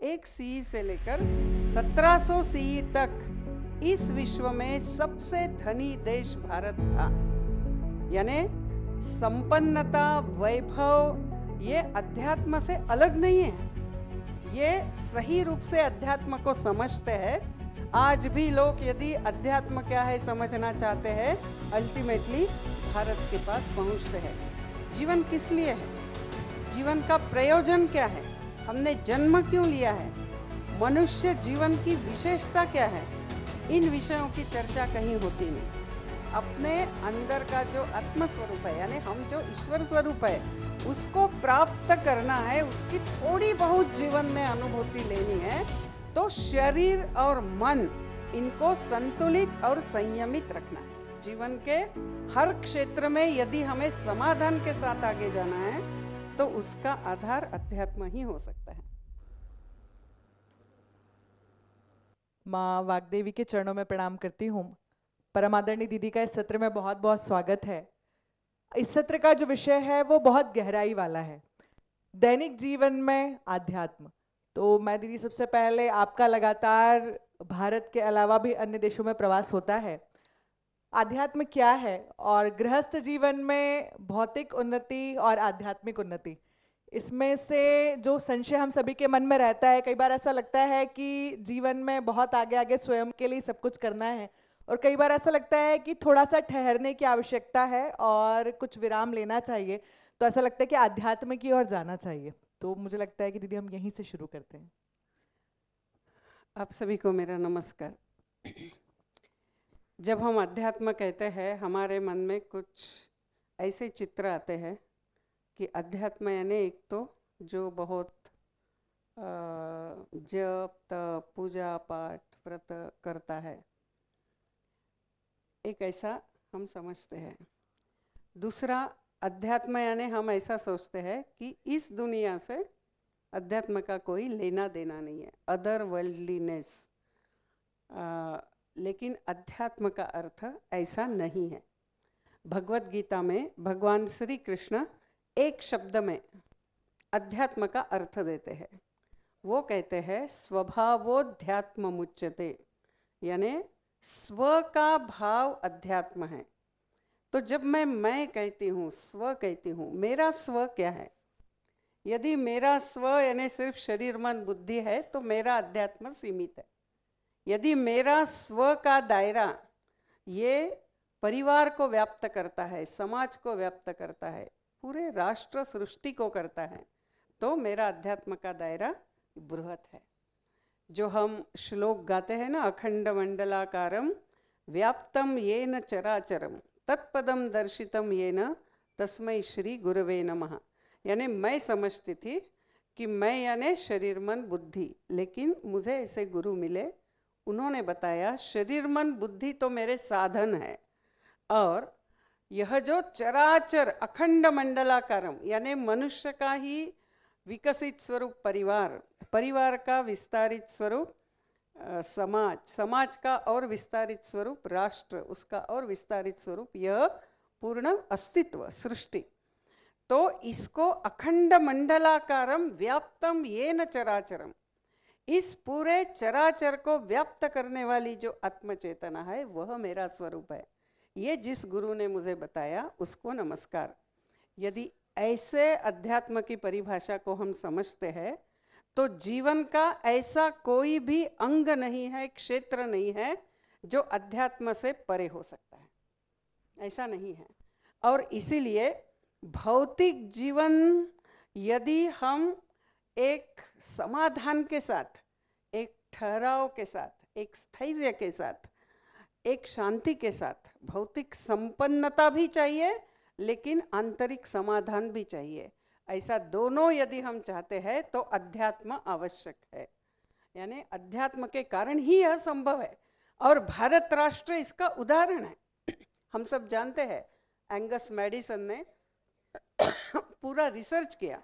1 CE से लेकर 1700 CE तक इस विश्व में सबसे धनी देश भारत था। यानी संपन्नता, वैभव ये अध्यात्म से अलग नहीं है। ये सही रूप से अध्यात्म को समझते हैं। आज भी लोग यदि अध्यात्म क्या है समझना चाहते हैं, अल्टीमेटली भारत के पास पहुंचते हैं। जीवन किस लिए है, जीवन का प्रयोजन क्या है, हमने जन्म क्यों लिया है, मनुष्य जीवन की विशेषता क्या है, इन विषयों की चर्चा कहीं होती नहीं। अपने अंदर का जो आत्म स्वरूप है, यानी हम जो ईश्वर स्वरूप है, उसको प्राप्त करना है, उसकी थोड़ी बहुत जीवन में अनुभूति लेनी है, तो शरीर और मन इनको संतुलित और संयमित रखना है। जीवन के हर क्षेत्र में यदि हमें समाधान के साथ आगे जाना है तो उसका आधार अध्यात्म ही हो सकता है। माँ वाग्देवी के चरणों में प्रणाम करती हूँ। परम आदरणीय दीदी का इस सत्र में बहुत बहुत स्वागत है। इस सत्र का जो विषय है वो बहुत गहराई वाला है, दैनिक जीवन में आध्यात्म। तो मैं दीदी, सबसे पहले आपका लगातार भारत के अलावा भी अन्य देशों में प्रवास होता है, आध्यात्म क्या है और गृहस्थ जीवन में भौतिक उन्नति और आध्यात्मिक उन्नति, इसमें से जो संशय हम सभी के मन में रहता है, कई बार ऐसा लगता है कि जीवन में बहुत आगे आगे स्वयं के लिए सब कुछ करना है, और कई बार ऐसा लगता है कि थोड़ा सा ठहरने की आवश्यकता है और कुछ विराम लेना चाहिए। तो ऐसा लगता है कि आध्यात्म की ओर जाना चाहिए। तो मुझे लगता है कि दीदी हम यहीं से शुरू करते हैं। आप सभी को मेरा नमस्कार। जब हम अध्यात्म कहते हैं, हमारे मन में कुछ ऐसे चित्र आते हैं कि अध्यात्म यानी एक तो जो बहुत जप तप पूजा पाठ व्रत करता है, एक ऐसा हम समझते हैं। दूसरा, अध्यात्म यानी हम ऐसा सोचते हैं कि इस दुनिया से अध्यात्म का कोई लेना देना नहीं है, अदर वर्ल्डलीनेस। लेकिन अध्यात्म का अर्थ ऐसा नहीं है। भगवत गीता में भगवान श्री कृष्ण एक शब्द में अध्यात्म का अर्थ देते हैं। वो कहते हैं स्वभावोध्यात्म मुच्यते, यानी स्व का भाव अध्यात्म है। तो जब मैं कहती हूँ, स्व कहती हूँ, मेरा स्व क्या है? यदि मेरा स्व यानी सिर्फ शरीर मन बुद्धि है तो मेरा अध्यात्म सीमित है। यदि मेरा स्व का दायरा ये परिवार को व्याप्त करता है, समाज को व्याप्त करता है, पूरे राष्ट्र सृष्टि को करता है, तो मेरा अध्यात्म का दायरा बृहत है। जो हम श्लोक गाते हैं ना, अखंड मंडलाकारम व्याप्तम येन चराचरम तत्पदम दर्शितम येन तस्मै श्री गुरवे नमः। यानी मैं समझती थी कि मैं यानी शरीर मन बुद्धि, लेकिन मुझे ऐसे गुरु मिले, उन्होंने बताया शरीर मन बुद्धि तो मेरे साधन है, और यह जो चराचर अखंड मंडलाकारम यानी मनुष्य का ही विकसित स्वरूप परिवार, परिवार का विस्तारित स्वरूप समाज, समाज का और विस्तारित स्वरूप राष्ट्र, उसका और विस्तारित स्वरूप यह पूर्ण अस्तित्व सृष्टि, तो इसको अखंड मंडलाकारम व्याप्तम येन चराचरम, इस पूरे चराचर को व्याप्त करने वाली जो आत्मचेतना है वह मेरा स्वरूप है। ये जिस गुरु ने मुझे बताया उसको नमस्कार। यदि ऐसे अध्यात्म की परिभाषा को हम समझते हैं तो जीवन का ऐसा कोई भी अंग नहीं है, क्षेत्र नहीं है जो अध्यात्म से परे हो सकता है, ऐसा नहीं है। और इसीलिए भौतिक जीवन यदि हम एक समाधान के साथ, एक ठहराव के साथ, एक स्थैर्य के साथ, एक शांति के साथ, भौतिक संपन्नता भी चाहिए लेकिन आंतरिक समाधान भी चाहिए, ऐसा दोनों यदि हम चाहते हैं तो अध्यात्म आवश्यक है। यानी अध्यात्म के कारण ही यह संभव है, और भारत राष्ट्र इसका उदाहरण है। हम सब जानते हैं, एंगस मैडिसन ने पूरा रिसर्च किया,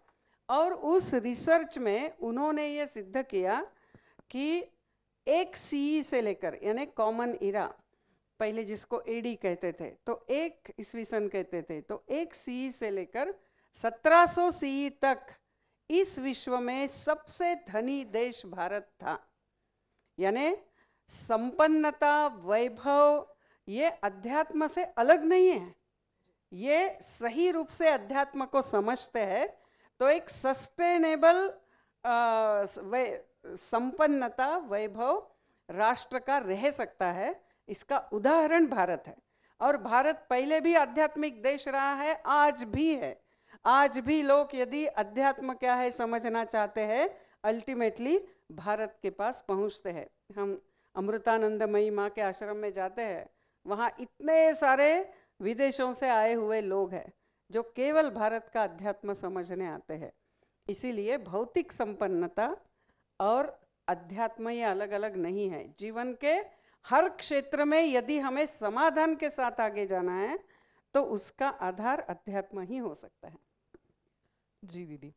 और उस रिसर्च में उन्होंने ये सिद्ध किया कि 1 CE से लेकर, यानी कॉमन इरा, पहले जिसको एडी कहते थे, तो 1 ईस्वी सन कहते थे, तो 1 CE से लेकर 1700 CE तक इस विश्व में सबसे धनी देश भारत था। यानी संपन्नता, वैभव ये अध्यात्म से अलग नहीं है। ये सही रूप से अध्यात्म को समझते हैं तो एक सस्टेनेबल संपन्नता, वैभव राष्ट्र का रह सकता है। इसका उदाहरण भारत है। और भारत पहले भी आध्यात्मिक देश रहा है, आज भी है। आज भी लोग यदि अध्यात्म क्या है समझना चाहते हैं, अल्टीमेटली भारत के पास पहुंचते हैं। हम अमृतानंदमयी माँ के आश्रम में जाते हैं, वहाँ इतने सारे विदेशों से आए हुए लोग हैं जो केवल भारत का अध्यात्म समझने आते हैं। इसीलिए भौतिक संपन्नता और अध्यात्म ये अलग अलग नहीं है। जीवन के हर क्षेत्र में यदि हमें समाधान के साथ आगे जाना है तो उसका आधार अध्यात्म ही हो सकता है। जी दीदी,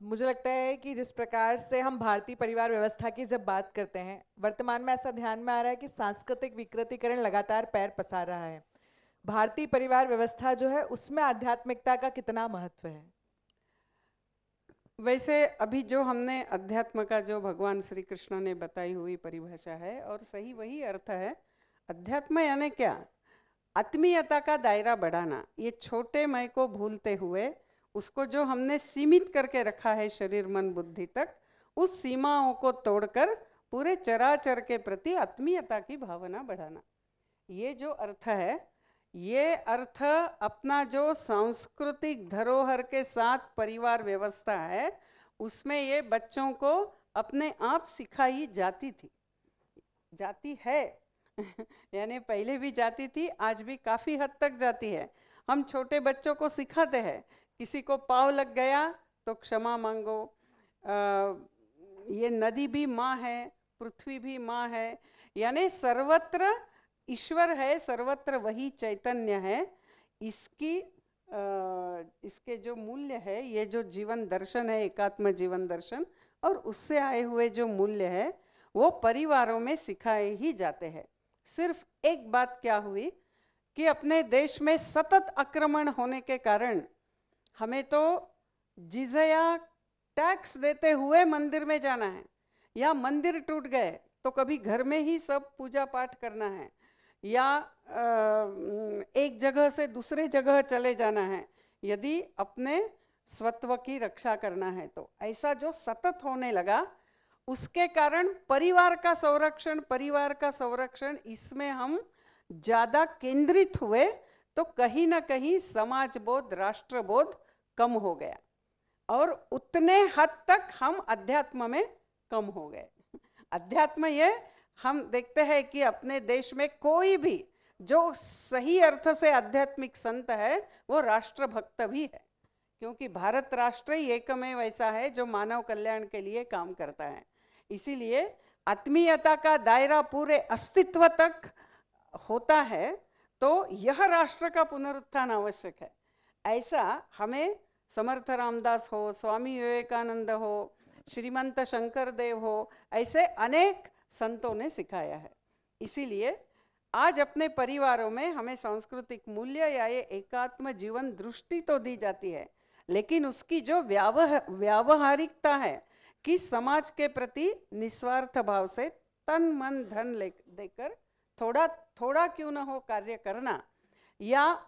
मुझे लगता है कि जिस प्रकार से हम भारतीय परिवार व्यवस्था की जब बात करते हैं, वर्तमान में ऐसा ध्यान में आ रहा है कि सांस्कृतिक विकृतीकरण लगातार पैर पसार रहा है। भारतीय परिवार व्यवस्था जो है उसमें आध्यात्मिकता का कितना महत्व है? वैसे अभी जो हमने अध्यात्म का जो भगवान श्री कृष्ण ने बताई हुई परिभाषा है और सही वही अर्थ है। अध्यात्म यानी क्या? आत्मीयता का दायरा बढ़ाना। ये छोटे मैं को भूलते हुए उसको जो हमने सीमित करके रखा है शरीर मन बुद्धि तक, उस सीमाओं को तोड़कर पूरे चराचर के प्रति आत्मीयता की भावना बढ़ाना। ये जो अर्थ है, ये अर्थ अपना जो सांस्कृतिक धरोहर के साथ परिवार व्यवस्था है उसमें ये बच्चों को अपने आप सिखाई जाती थी, जाती है यानी पहले भी जाती थी, आज भी काफ़ी हद तक जाती है। हम छोटे बच्चों को सिखाते हैं, किसी को पाँव लग गया तो क्षमा मांगो, ये नदी भी माँ है, पृथ्वी भी माँ है, यानी सर्वत्र ईश्वर है, सर्वत्र वही चैतन्य है। इसके जो मूल्य है, ये जो जीवन दर्शन है, एकात्म जीवन दर्शन, और उससे आए हुए जो मूल्य है वो परिवारों में सिखाए ही जाते हैं। सिर्फ एक बात क्या हुई कि अपने देश में सतत आक्रमण होने के कारण हमें तो जिज़या टैक्स देते हुए मंदिर में जाना है, या मंदिर टूट गए तो कभी घर में ही सब पूजा पाठ करना है, या एक जगह से दूसरे जगह चले जाना है यदि अपने स्वत्व की रक्षा करना है। तो ऐसा जो सतत होने लगा उसके कारण परिवार का संरक्षण इसमें हम ज़्यादा केंद्रित हुए तो कहीं ना कहीं समाज बोध, राष्ट्र बोध कम हो गया और उतने हद तक हम अध्यात्म में कम हो गए। अध्यात्म ये हम देखते हैं कि अपने देश में कोई भी जो सही अर्थ से आध्यात्मिक संत है वो राष्ट्र भक्त भी है, क्योंकि भारत राष्ट्र ही एकमेव ऐसा है जो मानव कल्याण के लिए काम करता है। इसीलिए आत्मीयता का दायरा पूरे अस्तित्व तक होता है तो यह राष्ट्र का पुनरुत्थान आवश्यक है। ऐसा हमें समर्थ रामदास हो, स्वामी विवेकानंद हो, श्रीमंत शंकर देव हो, ऐसे अनेक संतों ने सिखाया है। इसीलिए आज अपने परिवारों में हमें सांस्कृतिक मूल्य या ये एकात्म जीवन दृष्टि तो दी जाती है, लेकिन उसकी जो व्यावहारिकता है कि समाज के प्रति निस्वार्थ भाव से तन मन धन देकर थोड़ा थोड़ा क्यों ना हो कार्य करना, या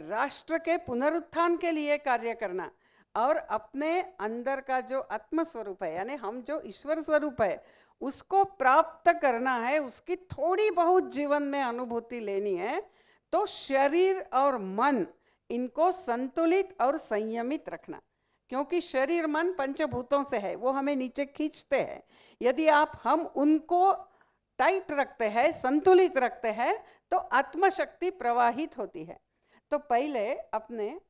राष्ट्र के पुनरुत्थान के लिए कार्य करना, और अपने अंदर का जो आत्म स्वरूप है यानी हम जो ईश्वर स्वरूप है उसको प्राप्त करना है, उसकी थोड़ी बहुत जीवन में अनुभूति लेनी है, तो शरीर और मन इनको संतुलित और संयमित रखना। क्योंकि शरीर मन पंचभूतों से है, वो हमें नीचे खींचते हैं। यदि हम उनको टाइट रखते हैं, संतुलित रखते हैं, तो आत्मशक्ति प्रवाहित होती है। तो पहले अपने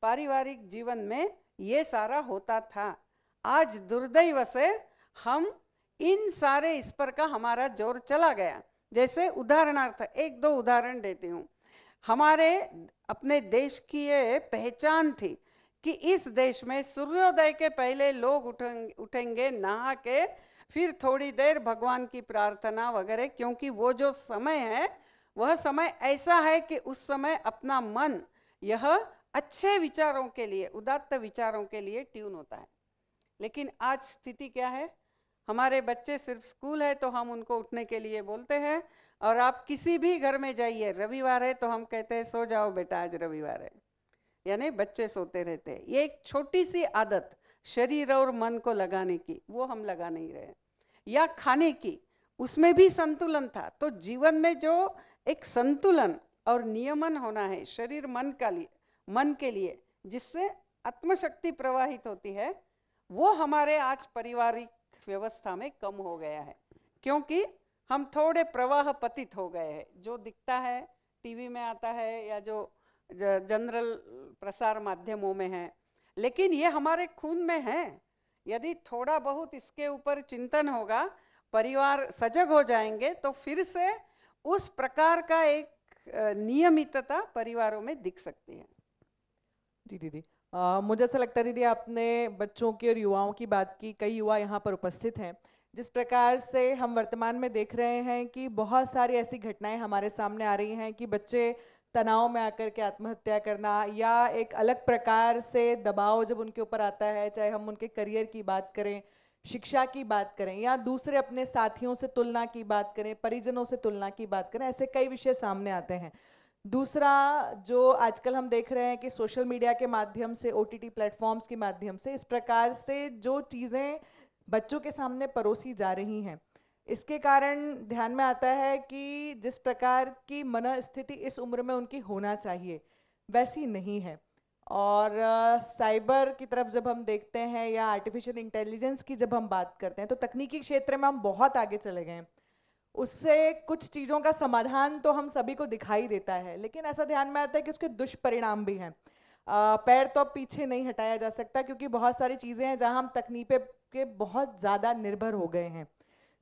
पारिवारिक जीवन में ये सारा होता था। आज दुर्दैव से हम इन सारे इस पर का हमारा जोर चला गया। जैसे उदाहरणार्थ एक दो उदाहरण देती हूँ। हमारे अपने देश की ये पहचान थी कि इस देश में सूर्योदय के पहले लोग उठेंगे नहा के, फिर थोड़ी देर भगवान की प्रार्थना वगैरह, क्योंकि वो जो समय है वह समय ऐसा है कि उस समय अपना मन यह अच्छे विचारों के लिए, उदात्त विचारों के लिए ट्यून होता है। लेकिन आज स्थिति क्या है, हमारे बच्चे सिर्फ स्कूल है तो हम उनको उठने के लिए बोलते हैं, और आप किसी भी घर में जाइए, रविवार है तो हम कहते हैं सो जाओ बेटा आज रविवार है, यानी बच्चे सोते रहते हैं। ये एक छोटी सी आदत शरीर और मन को लगाने की, वो हम लगा नहीं रहे। या खाने की, उसमें भी संतुलन था। तो जीवन में जो एक संतुलन और नियमन होना है शरीर मन के लिए, जिससे आत्मशक्ति प्रवाहित होती है, वो हमारे आज पारिवारिक व्यवस्था में कम हो गया है, क्योंकि हम थोड़े प्रवाह पतित हो गए हैं। जो दिखता है टीवी में आता है या जो जनरल प्रसार माध्यमों में है, लेकिन ये हमारे खून में है। यदि थोड़ा बहुत इसके ऊपर चिंतन होगा, परिवार सजग हो जाएंगे, तो फिर से उस प्रकार का एक नियमितता परिवारों में दिख सकती है। जी दीदी, मुझे ऐसा लगता है दीदी आपने बच्चों की और युवाओं की बात की। कई युवा यहाँ पर उपस्थित हैं। जिस प्रकार से हम वर्तमान में देख रहे हैं कि बहुत सारी ऐसी घटनाएं हमारे सामने आ रही हैं कि बच्चे तनाव में आकर के आत्महत्या करना, या एक अलग प्रकार से दबाव जब उनके ऊपर आता है, चाहे हम उनके करियर की बात करें, शिक्षा की बात करें, या दूसरे अपने साथियों से तुलना की बात करें, परिजनों से तुलना की बात करें, ऐसे कई विषय सामने आते हैं। दूसरा जो आजकल हम देख रहे हैं कि सोशल मीडिया के माध्यम से, ओटीटी प्लेटफॉर्म्स के माध्यम से इस प्रकार से जो चीज़ें बच्चों के सामने परोसी जा रही हैं, इसके कारण ध्यान में आता है कि जिस प्रकार की मनस्थिति इस उम्र में उनकी होना चाहिए वैसी नहीं है। और साइबर की तरफ जब हम देखते हैं या आर्टिफिशियल इंटेलिजेंस की जब हम बात करते हैं, तो तकनीकी क्षेत्र में हम बहुत आगे चले गए हैं। उससे कुछ चीज़ों का समाधान तो हम सभी को दिखाई देता है, लेकिन ऐसा ध्यान में आता है कि उसके दुष्परिणाम भी हैं। पैर तो अब पीछे नहीं हटाया जा सकता, क्योंकि बहुत सारी चीज़ें हैं जहां हम तकनीक के बहुत ज़्यादा निर्भर हो गए हैं।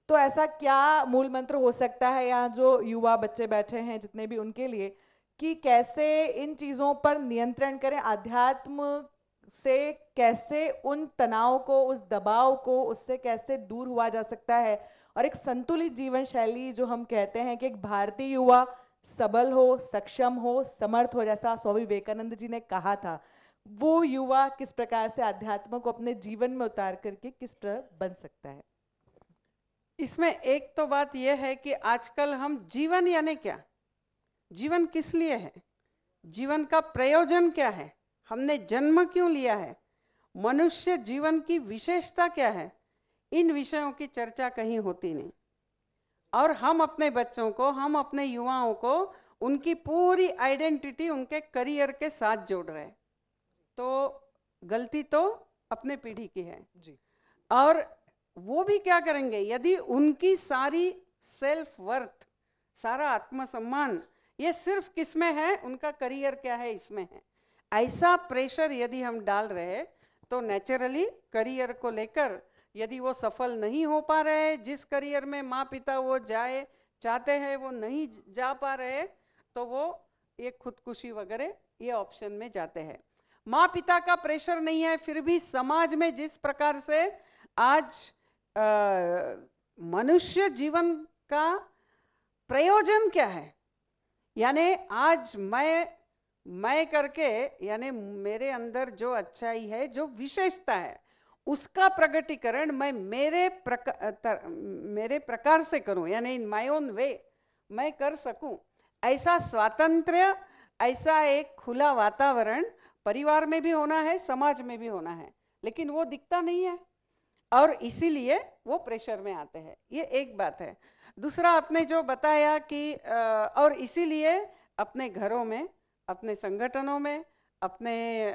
तो ऐसा क्या मूल मंत्र हो सकता है यहाँ जो युवा बच्चे बैठे हैं जितने भी, उनके लिए, कि कैसे इन चीज़ों पर नियंत्रण करें, अध्यात्म से कैसे उन तनाव को, उस दबाव को, उससे कैसे दूर हुआ जा सकता है, और एक संतुलित जीवन शैली जो हम कहते हैं कि एक भारतीय युवा सबल हो, सक्षम हो, समर्थ हो, जैसा स्वामी विवेकानंद जी ने कहा था, वो युवा किस प्रकार से अध्यात्म को अपने जीवन में उतार करके किस तरह बन सकता है? इसमें एक तो बात यह है कि आजकल हम जीवन यानी क्या, जीवन किस लिए है, जीवन का प्रयोजन क्या है, हमने जन्म क्यों लिया है, मनुष्य जीवन की विशेषता क्या है, इन विषयों की चर्चा कहीं होती नहीं। और हम अपने बच्चों को, हम अपने युवाओं को उनकी पूरी आइडेंटिटी उनके करियर के साथ जोड़ रहे हैं। तो गलती तो अपने पीढ़ी की है जी। और वो भी क्या करेंगे यदि उनकी सारी सेल्फ वर्थ, सारा आत्मसम्मान ये सिर्फ किस में है, उनका करियर क्या है इसमें है। ऐसा प्रेशर यदि हम डाल रहे तो नेचुरली करियर को लेकर यदि वो सफल नहीं हो पा रहे, जिस करियर में माँ पिता वो जाए चाहते हैं वो नहीं जा पा रहे, तो वो ये खुदकुशी वगैरह ये ऑप्शन में जाते हैं। माँ पिता का प्रेशर नहीं है, फिर भी समाज में जिस प्रकार से आज मनुष्य जीवन का प्रयोजन क्या है, यानी आज मैं करके, यानी मेरे अंदर जो अच्छाई है, जो विशेषता है, उसका प्रगटीकरण मैं मेरे प्रकार से करूं, यानी इन माय ओन वे मैं कर सकूं। ऐसा स्वातंत्र्य, ऐसा एक खुला वातावरण परिवार में भी होना है, समाज में भी होना है, लेकिन वो दिखता नहीं है और इसीलिए वो प्रेशर में आते हैं। ये एक बात है। दूसरा आपने जो बताया कि और इसीलिए अपने घरों में, अपने संगठनों में, अपने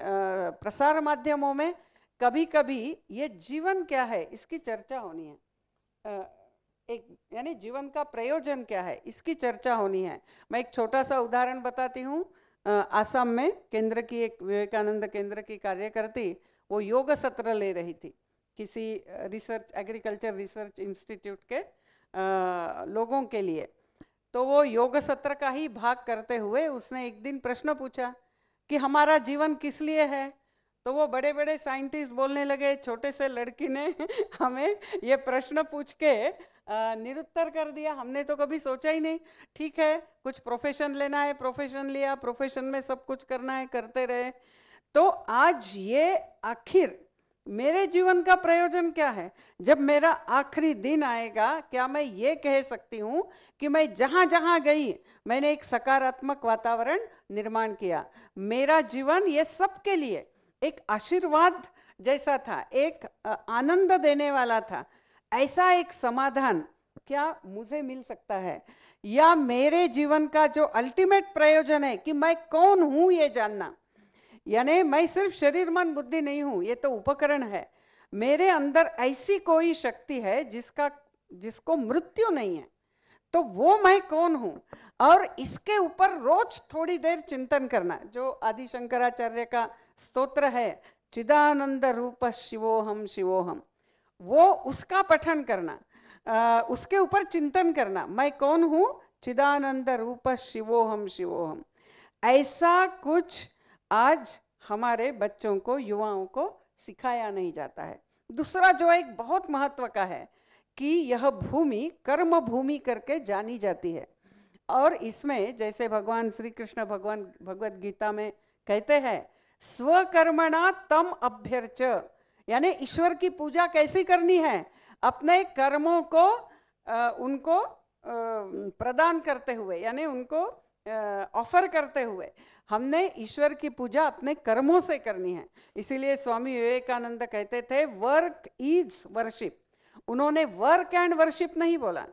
प्रसार माध्यमों में कभी कभी ये जीवन क्या है इसकी चर्चा होनी है। एक यानी जीवन का प्रयोजन क्या है इसकी चर्चा होनी है। मैं एक छोटा सा उदाहरण बताती हूँ। आसाम में केंद्र की एक विवेकानंद केंद्र की कार्यकर्ती वो योग सत्र ले रही थी किसी रिसर्च, एग्रीकल्चर रिसर्च इंस्टीट्यूट के लोगों के लिए। तो वो योग सत्र का ही भाग करते हुए उसने एक दिन प्रश्न पूछा कि हमारा जीवन किस लिए है। तो वो बड़े बड़े साइंटिस्ट बोलने लगे, छोटे से लड़की ने हमें ये प्रश्न पूछ के निरुत्तर कर दिया। हमने तो कभी सोचा ही नहीं। ठीक है, कुछ प्रोफेशन लेना है, प्रोफेशन लिया, प्रोफेशन में सब कुछ करना है, करते रहे। तो आज ये आखिर मेरे जीवन का प्रयोजन क्या है? जब मेरा आखिरी दिन आएगा, क्या मैं ये कह सकती हूँ कि मैं जहाँ जहाँ गई मैंने एक सकारात्मक वातावरण निर्माण किया? मेरा जीवन ये सबके लिए एक आशीर्वाद जैसा था, एक आनंद देने वाला था। ऐसा एक समाधान क्या मुझे मिल सकता है? या मेरे जीवन का जो अल्टीमेट प्रयोजन है कि मैं कौन हूँ ये जानना, यानी मैं सिर्फ शरीर मन बुद्धि नहीं हूं, ये तो उपकरण है। मेरे अंदर ऐसी कोई शक्ति है जिसको मृत्यु नहीं है, तो वो मैं कौन हूं? और इसके ऊपर रोज थोड़ी देर चिंतन करना। जो आदि शंकराचार्य का स्तोत्र है, चिदानंद रूप शिवोहम शिवोहम, वो उसका पठन करना, उसके ऊपर चिंतन करना। मैं कौन हूं? चिदानंद रूप शिवोहम शिवोहम। ऐसा कुछ आज हमारे बच्चों को, युवाओं को सिखाया नहीं जाता है। दूसरा जो एक बहुत महत्व का है कि यह भूमि कर्म भूमि करके जानी जाती है। और इसमें जैसे भगवान श्री कृष्ण भगवत गीता में कहते हैं, स्वकर्मणा तम अभ्यर्च, यानी ईश्वर की पूजा कैसी करनी है? अपने कर्मों को उनको प्रदान करते हुए, यानी उनको ऑफर करते हुए हमने ईश्वर की पूजा अपने कर्मों से करनी है। इसीलिए स्वामी विवेकानंद कहते थे, वर्क इज वर्शिप। उन्होंने वर्क एंड वर्शिप नहीं बोला,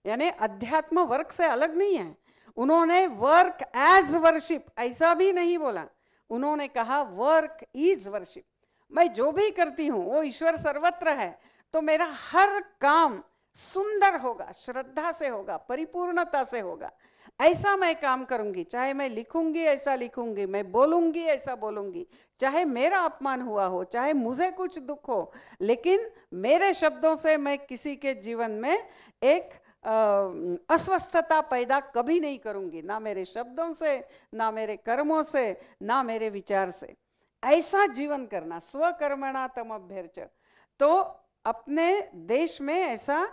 यानी अध्यात्म वर्क से अलग नहीं है। उन्होंने वर्क एज वर्शिप ऐसा भी नहीं बोला। उन्होंने कहा वर्क इज वर्शिप। मैं जो भी करती हूँ वो ईश्वर सर्वत्र है, तो मेरा हर काम सुंदर होगा, श्रद्धा से होगा, परिपूर्णता से होगा। ऐसा मैं काम करूंगी, चाहे मैं लिखूंगी ऐसा लिखूंगी, मैं बोलूंगी ऐसा बोलूंगी, चाहे मेरा अपमान हुआ हो, चाहे मुझे कुछ दुख हो, लेकिन मेरे शब्दों से मैं किसी के जीवन में एक अस्वस्थता पैदा कभी नहीं करूंगी, ना मेरे शब्दों से, ना मेरे कर्मों से, ना मेरे विचार से। ऐसा जीवन करना, स्वकर्मणा तम अभ्यर्च। तो अपने देश में ऐसा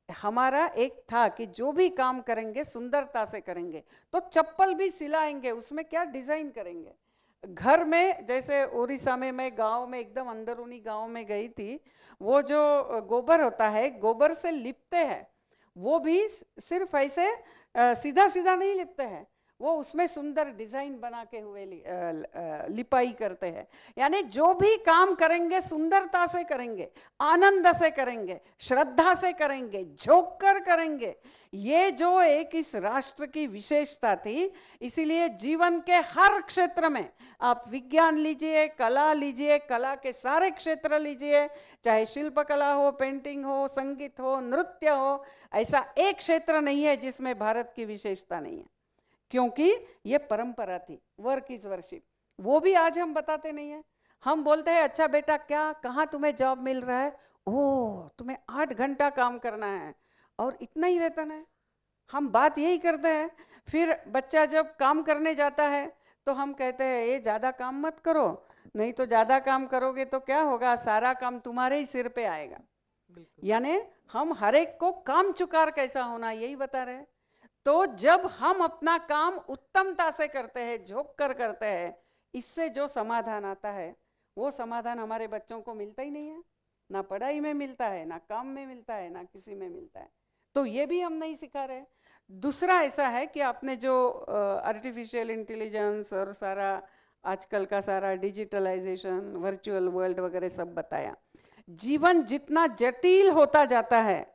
हमारा एक था कि जो भी काम करेंगे सुंदरता से करेंगे। तो चप्पल भी सिलाएंगे, उसमें क्या डिजाइन करेंगे। घर में, जैसे उड़ीसा में, मैं गांव में, एकदम अंदरूनी गांव में गई थी, वो जो गोबर होता है, गोबर से लिपते हैं, वो भी सिर्फ ऐसे सीधा सीधा नहीं लिपते हैं, वो उसमें सुंदर डिजाइन बना के हुए लिपाई करते हैं। यानी जो भी काम करेंगे सुंदरता से करेंगे, आनंद से करेंगे, श्रद्धा से करेंगे, झोंक कर करेंगे। ये जो एक इस राष्ट्र की विशेषता थी। इसीलिए जीवन के हर क्षेत्र में, आप विज्ञान लीजिए, कला लीजिए, कला के सारे क्षेत्र लीजिए, चाहे शिल्प कला हो, पेंटिंग हो, संगीत हो, नृत्य हो, ऐसा एक क्षेत्र नहीं है जिसमें भारत की विशेषता नहीं है, क्योंकि ये परंपरा थी, वर्क इज वर्शिप। वो भी आज हम बताते नहीं है। हम बोलते हैं, अच्छा बेटा क्या, कहाँ तुम्हें जॉब मिल रहा है? ओह, तुम्हें 8 घंटा काम करना है और इतना ही वेतन है। हम बात यही करते हैं। फिर बच्चा जब काम करने जाता है तो हम कहते हैं, ये ज़्यादा काम मत करो, नहीं तो ज़्यादा काम करोगे तो क्या होगा, सारा काम तुम्हारे ही सिर पे आएगा। यानी हम हर एक को काम चुकार कैसा होना, यही बता रहे हैं। तो जब हम अपना काम उत्तमता से करते हैं, झोंक कर करते हैं, इससे जो समाधान आता है, वो समाधान हमारे बच्चों को मिलता ही नहीं है। ना पढ़ाई में मिलता है, ना काम में मिलता है, ना किसी में मिलता है। तो ये भी हम नहीं सिखा रहे। दूसरा ऐसा है कि आपने जो आर्टिफिशियल इंटेलिजेंस और सारा आजकल का सारा डिजिटलाइजेशन, वर्चुअल वर्ल्ड वगैरह सब बताया, जीवन जितना जटिल होता जाता है,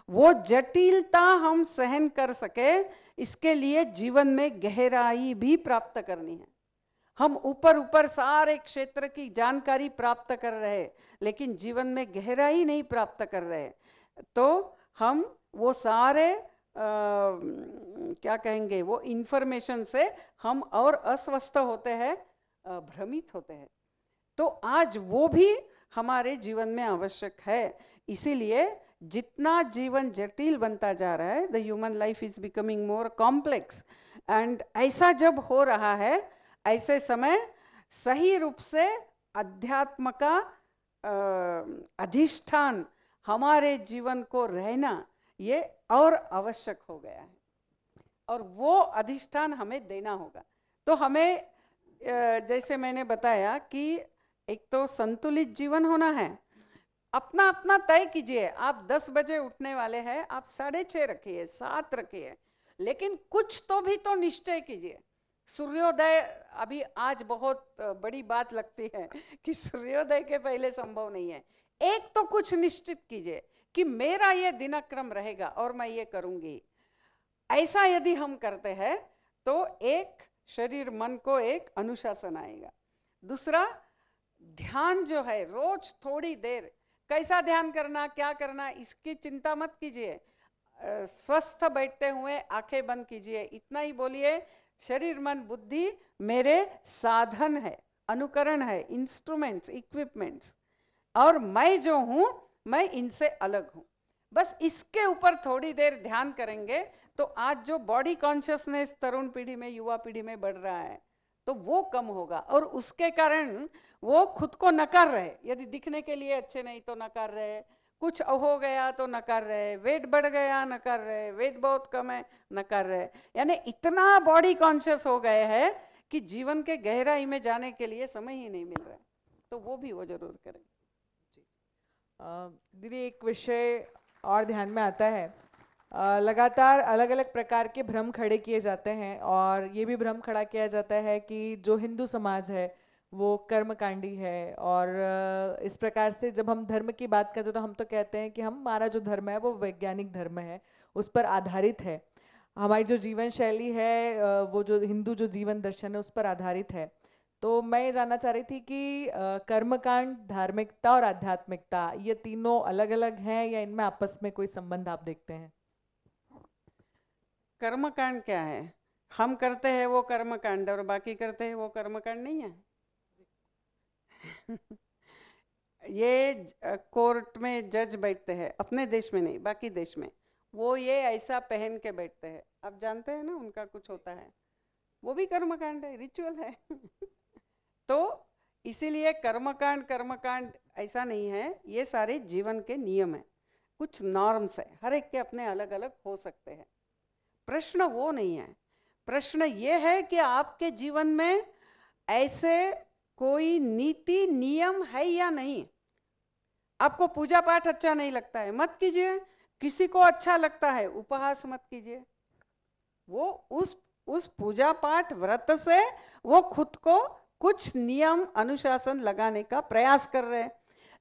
वो जटिलता हम सहन कर सके, इसके लिए जीवन में गहराई भी प्राप्त करनी है। हम ऊपर ऊपर सारे क्षेत्र की जानकारी प्राप्त कर रहे, लेकिन जीवन में गहराई नहीं प्राप्त कर रहे, तो हम वो सारे क्या कहेंगे, वो इंफॉर्मेशन से हम और अस्वस्थ होते हैं, भ्रमित होते हैं। तो आज वो भी हमारे जीवन में आवश्यक है। इसीलिए जितना जीवन जटिल बनता जा रहा है, the human life is becoming more complex, and ऐसा जब हो रहा है, ऐसे समय सही रूप से अध्यात्म का अधिष्ठान हमारे जीवन को रहना ये और आवश्यक हो गया है, और वो अधिष्ठान हमें देना होगा। तो हमें जैसे मैंने बताया कि एक तो संतुलित जीवन होना है, अपना अपना तय कीजिए। आप 10 बजे उठने वाले हैं, आप 6:30 रखिए, 7 रखिए, लेकिन कुछ तो भी तो निश्चय कीजिए। सूर्योदय अभी आज बहुत बड़ी बात लगती है कि सूर्योदय के पहले संभव नहीं है। एक तो कुछ निश्चित कीजिए कि मेरा ये दिनक्रम रहेगा और मैं ये करूंगी। ऐसा यदि हम करते हैं तो एक शरीर मन को एक अनुशासन आएगा। दूसरा, ध्यान जो है रोज थोड़ी देर, कैसा ध्यान करना, क्या करना, इसकी चिंता मत कीजिए। स्वस्थ बैठते हुए आंखें बंद कीजिए, इतना ही बोलिए, शरीर मन बुद्धि मेरे साधन है, अनुकरण है, इंस्ट्रूमेंट्स, इक्विपमेंट्स, और मैं जो हूं मैं इनसे अलग हूं। बस इसके ऊपर थोड़ी देर ध्यान करेंगे तो आज जो बॉडी कॉन्शियसनेस तरुण पीढ़ी में, युवा पीढ़ी में बढ़ रहा है, तो वो कम होगा, और उसके कारण वो खुद को नकार रहे। यदि दिखने के लिए अच्छे नहीं तो नकार रहे, कुछ हो गया तो नकार रहे, वेट बढ़ गया नकार रहे, वेट बहुत कम है नकार रहे। यानी इतना बॉडी कॉन्शियस हो गए हैं कि जीवन के गहराई में जाने के लिए समय ही नहीं मिल रहा है। तो वो भी वो जरूर करें। दीदी, एक विषय और ध्यान में आता है, लगातार अलग अलग प्रकार के भ्रम खड़े किए जाते हैं, और ये भी भ्रम खड़ा किया जाता है कि जो हिंदू समाज है वो कर्मकांडी है, और इस प्रकार से जब हम धर्म की बात करते हैं तो हम तो कहते हैं कि हमारा जो धर्म है वो वैज्ञानिक धर्म है, उस पर आधारित है। हमारी जो जीवन शैली है वो जो हिंदू जो जीवन दर्शन है उस पर आधारित है। तो मैं ये जानना चाह रही थी कि कर्मकांड, धार्मिकता और आध्यात्मिकता, ये तीनों अलग अलग हैं या इनमें आपस में कोई संबंध आप देखते हैं? कर्मकांड क्या है? हम करते हैं वो कर्मकांड, और बाकी करते हैं वो कर्मकांड नहीं है। ये कोर्ट में जज बैठते हैं, अपने देश में नहीं बाकी देश में, वो ये ऐसा पहन के बैठते हैं, आप जानते हैं ना, उनका कुछ होता है, वो भी कर्मकांड है, रिचुअल है। तो इसीलिए कर्मकांड कर्मकांड ऐसा नहीं है, ये सारे जीवन के नियम है, कुछ नॉर्म्स है, हर एक के अपने अलग अलग हो सकते हैं। प्रश्न वो नहीं है, प्रश्न ये है कि आपके जीवन में ऐसे कोई नीति नियम है या नहीं। आपको पूजा पाठ अच्छा नहीं लगता है, मत कीजिए। किसी को अच्छा लगता है, उपहास मत कीजिए। वो उस पूजा पाठ व्रत से वो खुद को कुछ नियम अनुशासन लगाने का प्रयास कर रहे हैं।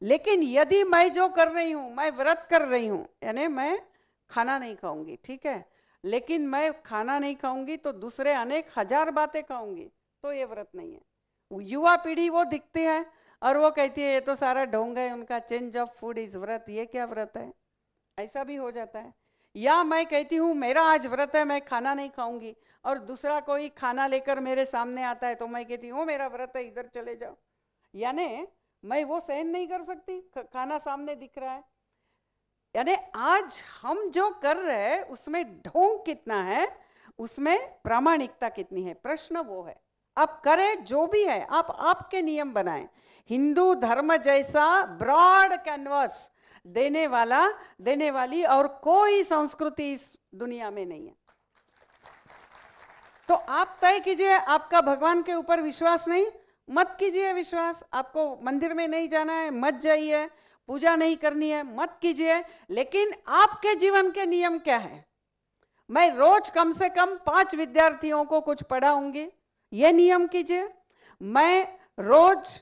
लेकिन यदि मैं जो कर रही हूं, मैं व्रत कर रही हूं, यानी मैं खाना नहीं खाऊंगी, ठीक है, लेकिन मैं खाना नहीं खाऊंगी तो दूसरे अनेक हजार बातें खाऊंगी, तो ये व्रत नहीं है। युवा पीढ़ी वो दिखती है और वो कहती है ये तो सारा ढोंग है उनका, चेंज ऑफ फूड इज व्रत, ये क्या व्रत है? ऐसा भी हो जाता है। या मैं कहती हूँ मेरा आज व्रत है, मैं खाना नहीं खाऊंगी, और दूसरा कोई खाना लेकर मेरे सामने आता है तो मैं कहती हूँ मेरा व्रत है, इधर चले जाओ। यानी मैं वो सहन नहीं कर सकती, खाना सामने दिख रहा है। यानी आज हम जो कर रहे हैं उसमें ढोंग कितना है, उसमें प्रामाणिकता कितनी है, प्रश्न वो है। आप करें जो भी है, आप आपके नियम बनाएं। हिंदू धर्म जैसा ब्रॉड कैनवास देने वाली और कोई संस्कृति इस दुनिया में नहीं है। तो आप तय कीजिए, आपका भगवान के ऊपर विश्वास नहीं, मत कीजिए विश्वास। आपको मंदिर में नहीं जाना है, मत जाइए। पूजा नहीं करनी है, मत कीजिए। लेकिन आपके जीवन के नियम क्या है? मैं रोज कम से कम 5 विद्यार्थियों को कुछ पढ़ाऊंगी, ये नियम कीजिए। मैं रोज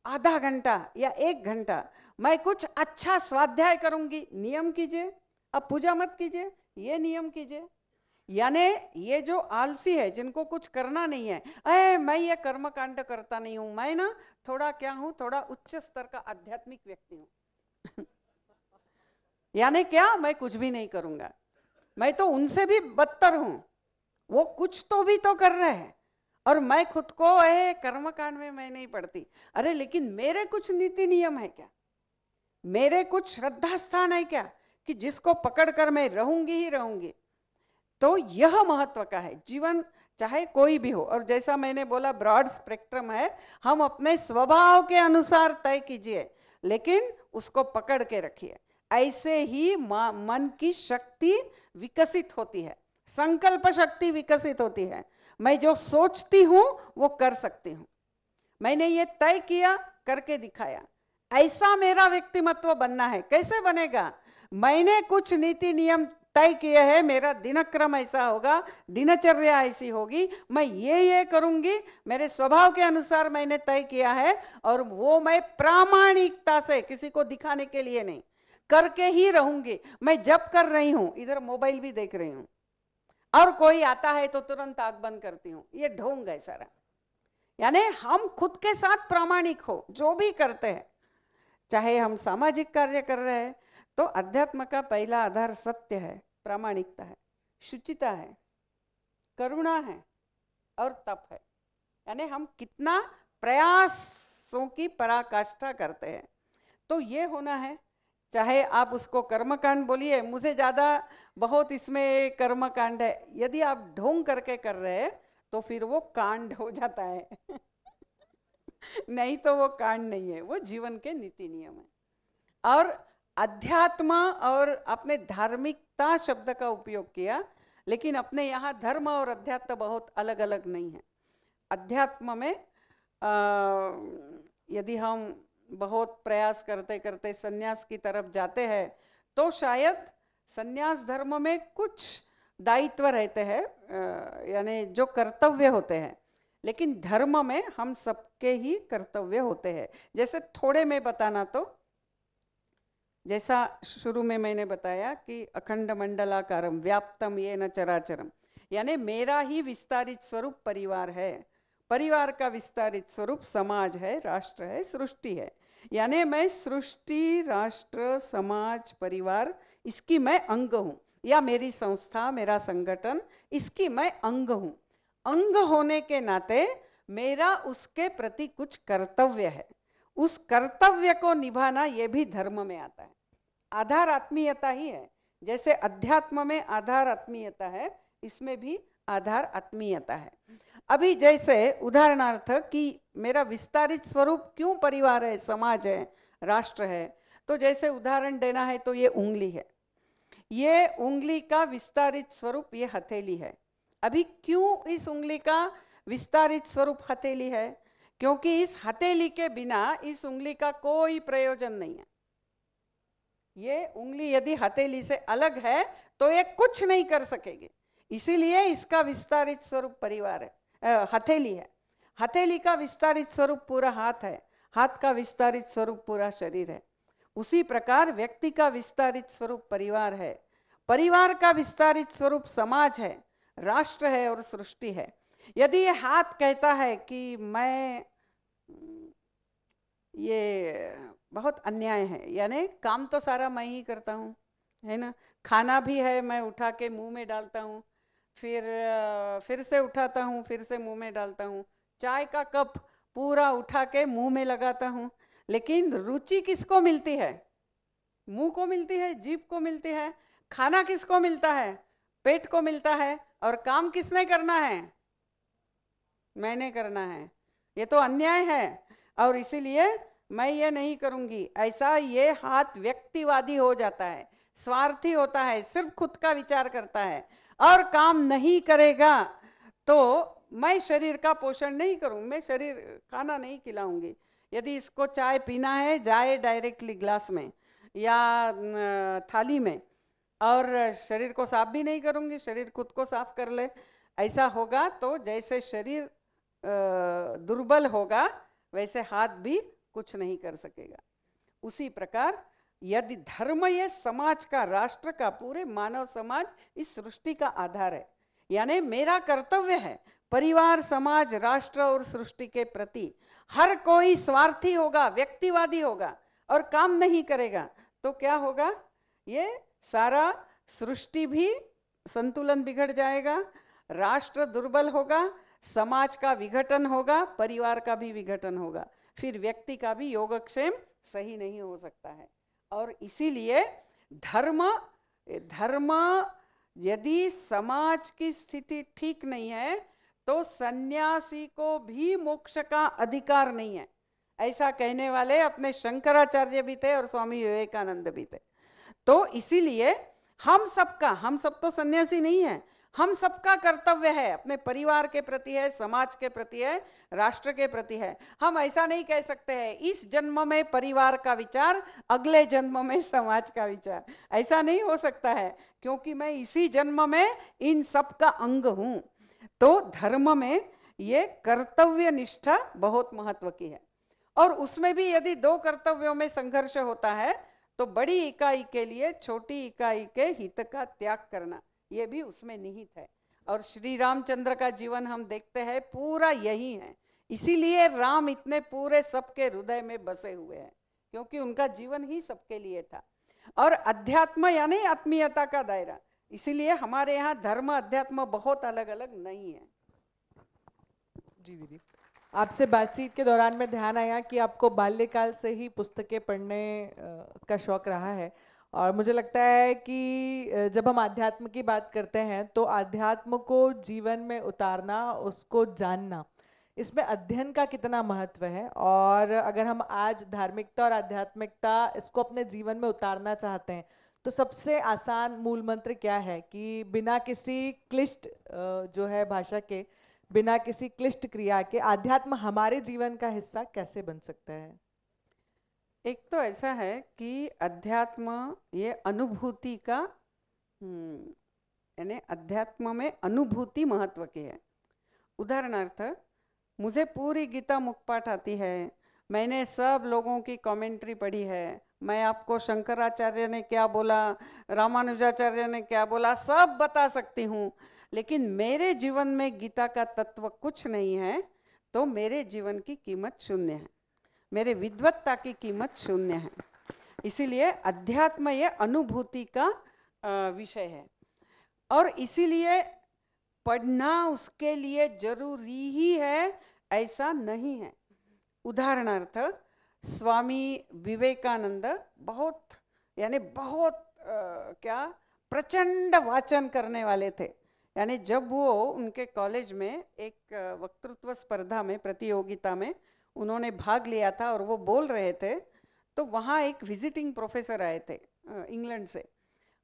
आधा घंटा या 1 घंटा मैं कुछ अच्छा स्वाध्याय करूंगी, नियम कीजिए। अब पूजा मत कीजिए, ये नियम कीजिए। यानी ये जो आलसी है, जिनको कुछ करना नहीं है, अरे मैं ये कर्म कांड करता नहीं हूं, मैं ना थोड़ा क्या हूं, थोड़ा उच्च स्तर का आध्यात्मिक व्यक्ति हूं। यानी क्या, मैं कुछ भी नहीं करूंगा, मैं तो उनसे भी बदतर हूं। वो कुछ तो भी तो कर रहे हैं और मैं खुद को कर्म कांड में मैं नहीं पढ़ती। अरे लेकिन मेरे कुछ नीति नियम है क्या? मेरे कुछ श्रद्धा स्थान है क्या कि जिसको पकड़कर मैं रहूंगी ही रहूंगी? तो यह महत्व का है। जीवन चाहे कोई भी हो। और जैसा मैंने बोला ब्रॉड स्पेक्ट्रम है, हम अपने स्वभाव के अनुसार तय कीजिए, लेकिन उसको पकड़ के रखिए। ऐसे ही मन की शक्ति विकसित होती है, संकल्प शक्ति विकसित होती है। मैं जो सोचती हूँ वो कर सकती हूँ, मैंने ये तय किया, करके दिखाया, ऐसा मेरा व्यक्तिमत्व बनना है। कैसे बनेगा? मैंने कुछ नीति नियम तय किए हैं, मेरा दिनक्रम ऐसा होगा, दिनचर्या ऐसी होगी, मैं ये करूंगी, मेरे स्वभाव के अनुसार मैंने तय किया है, और वो मैं प्रामाणिकता से, किसी को दिखाने के लिए नहीं, करके ही रहूंगी। मैं जब कर रही हूं, इधर मोबाइल भी देख रही हूं, और कोई आता है तो तुरंत आंख बंद करती हूँ, ये ढोंग है सारा। यानी हम खुद के साथ प्रामाणिक हो, जो भी करते हैं, चाहे हम सामाजिक कार्य कर रहे हैं, तो अध्यात्म का पहला आधार सत्य है, प्रामाणिकता है, शुचिता है, करुणा है और तप है। यानी हम कितना प्रयासों की पराकाष्ठा करते हैं, तो ये होना है। चाहे आप उसको कर्मकांड बोलिए, मुझे ज़्यादा बहुत इसमें कर्मकांड है, यदि आप ढोंग करके कर रहे हैं तो फिर वो कांड हो जाता है नहीं तो वो कांड नहीं है, वो जीवन के नीति नियम है। और अध्यात्म, और आपने धार्मिकता शब्द का उपयोग किया, लेकिन अपने यहाँ धर्म और अध्यात्म बहुत अलग अलग नहीं है। अध्यात्म में यदि हम बहुत प्रयास करते करते संन्यास की तरफ जाते हैं, तो शायद संन्यास धर्म में कुछ दायित्व रहते हैं, यानी जो कर्तव्य होते हैं, लेकिन धर्म में हम सबके ही कर्तव्य होते हैं। जैसे थोड़े में बताना, तो जैसा शुरू में मैंने बताया कि अखंड मंडलाकारम व्याप्तम येन चराचरम, यानी मेरा ही विस्तारित स्वरूप परिवार है, परिवार का विस्तारित स्वरूप समाज है, राष्ट्र है, सृष्टि है। यानी मैं सृष्टि, राष्ट्र, समाज, परिवार, इसकी मैं अंग हूँ, या मेरी संस्था, मेरा संगठन, इसकी मैं अंग हूँ। अंग होने के नाते मेरा उसके प्रति कुछ कर्तव्य है, उस कर्तव्य को निभाना ये भी धर्म में आता है। आधार आत्मीयता ही है, जैसे अध्यात्म में आधार आत्मीयता है, इसमें भी आधार आत्मीयता है। अभी जैसे उदाहरणार्थ कि मेरा विस्तारित स्वरूप क्यों परिवार है, समाज है, राष्ट्र है, तो जैसे उदाहरण देना है तो ये उंगली है, ये उंगली का विस्तारित स्वरूप ये हथेली है। अभी क्यों इस उंगली का विस्तारित स्वरूप हथेली है? क्योंकि इस हथेली के बिना इस उंगली का कोई प्रयोजन नहीं है। ये उंगली यदि हथेली से अलग है तो ये कुछ नहीं कर सकेगी, इसीलिए इसका विस्तारित स्वरूप परिवार है, हथेली है। हथेली का विस्तारित स्वरूप पूरा हाथ है, हाथ का विस्तारित स्वरूप पूरा शरीर है। उसी प्रकार व्यक्ति का विस्तारित स्वरूप परिवार है, परिवार का विस्तारित स्वरूप समाज है, राष्ट्र है और सृष्टि है। यदि ये हाथ कहता है कि मैं, ये बहुत अन्याय है, यानी काम तो सारा मैं ही करता हूँ, है ना, खाना भी है मैं उठा के मुंह में डालता हूँ, फिर से उठाता हूँ, फिर से मुंह में डालता हूँ, चाय का कप पूरा उठा के मुंह में लगाता हूँ, लेकिन रुचि किसको मिलती है? मुंह को मिलती है, जीभ को मिलती है। खाना किसको मिलता है? पेट को मिलता है। और काम किसने करना है? मैंने करना है। ये तो अन्याय है, और इसीलिए मैं ये नहीं करूंगी। ऐसा ये हाथ व्यक्तिवादी हो जाता है, स्वार्थी होता है, सिर्फ खुद का विचार करता है और काम नहीं करेगा तो मैं शरीर का पोषण नहीं करूँ, मैं शरीर खाना नहीं खिलाऊंगी। यदि इसको चाय पीना है, जाए डायरेक्टली ग्लास में या थाली में, और शरीर को साफ भी नहीं करूंगी, शरीर खुद को साफ कर ले। ऐसा होगा तो जैसे शरीर दुर्बल होगा वैसे हाथ भी कुछ नहीं कर सकेगा। उसी प्रकार यदि धर्म ये समाज का, राष्ट्र का, पूरे मानव समाज इस सृष्टि का आधार है, यानी मेरा कर्तव्य है परिवार, समाज, राष्ट्र और सृष्टि के प्रति। हर कोई स्वार्थी होगा, व्यक्तिवादी होगा और काम नहीं करेगा तो क्या होगा? ये सारा सृष्टि भी संतुलन बिगड़ जाएगा, राष्ट्र दुर्बल होगा, समाज का विघटन होगा, परिवार का भी विघटन होगा, फिर व्यक्ति का भी योगक्षेम सही नहीं हो सकता है। और इसीलिए धर्म यदि समाज की स्थिति ठीक नहीं है तो सन्यासी को भी मोक्ष का अधिकार नहीं है, ऐसा कहने वाले अपने शंकराचार्य भी थे और स्वामी विवेकानंद भी थे। तो इसीलिए हम सब तो सन्यासी नहीं है, हम सबका कर्तव्य है, अपने परिवार के प्रति है, समाज के प्रति है, राष्ट्र के प्रति है। हम ऐसा नहीं कह सकते हैं इस जन्म में परिवार का विचार, अगले जन्म में समाज का विचार, ऐसा नहीं हो सकता है, क्योंकि मैं इसी जन्म में इन सब का अंग हूं। तो धर्म में ये कर्तव्य निष्ठा बहुत महत्व की है, और उसमें भी यदि दो कर्तव्यों में संघर्ष होता है तो बड़ी इकाई के लिए छोटी इकाई के हित का त्याग करना, ये भी उसमें निहित है। और श्री रामचंद्र का जीवन हम देखते हैं पूरा यही है, इसीलिए राम इतने पूरे सबके हृदय में बसे हुए हैं, क्योंकि उनका जीवन ही सबके लिए था। और अध्यात्म यानी आत्मीयता का दायरा, इसीलिए हमारे यहाँ धर्म अध्यात्म बहुत अलग अलग नहीं है। जी दीदी, आपसे बातचीत के दौरान में ध्यान आया कि आपको बाल्यकाल से ही पुस्तकें पढ़ने का शौक रहा है, और मुझे लगता है कि जब हम आध्यात्म की बात करते हैं तो आध्यात्म को जीवन में उतारना, उसको जानना, इसमें अध्ययन का कितना महत्व है। और अगर हम आज धार्मिकता और आध्यात्मिकता इसको अपने जीवन में उतारना चाहते हैं तो सबसे आसान मूल मंत्र क्या है कि बिना किसी क्लिष्ट जो है भाषा के, बिना किसी क्लिष्ट क्रिया के आध्यात्म हमारे जीवन का हिस्सा कैसे बन सकता है? एक तो ऐसा है कि अध्यात्म ये अनुभूति का, यानी अध्यात्म में अनुभूति महत्व की है। उदाहरणार्थ, मुझे पूरी गीता मुखपाठ आती है, मैंने सब लोगों की कमेंट्री पढ़ी है, मैं आपको शंकराचार्य ने क्या बोला, रामानुजाचार्य ने क्या बोला, सब बता सकती हूँ, लेकिन मेरे जीवन में गीता का तत्व कुछ नहीं है, तो मेरे जीवन की कीमत शून्य है, मेरे विद्वत्ता की कीमत शून्य है। इसीलिए अध्यात्म ये अनुभूति का विषय है, और इसीलिए पढ़ना उसके लिए जरूरी ही है ऐसा नहीं है। उदाहरणार्थ, स्वामी विवेकानंद बहुत क्या प्रचंड वाचन करने वाले थे। यानी जब वो उनके कॉलेज में एक वक्तृत्व स्पर्धा में, प्रतियोगिता में उन्होंने भाग लिया था और वो बोल रहे थे, तो वहाँ एक विजिटिंग प्रोफेसर आए थे इंग्लैंड से,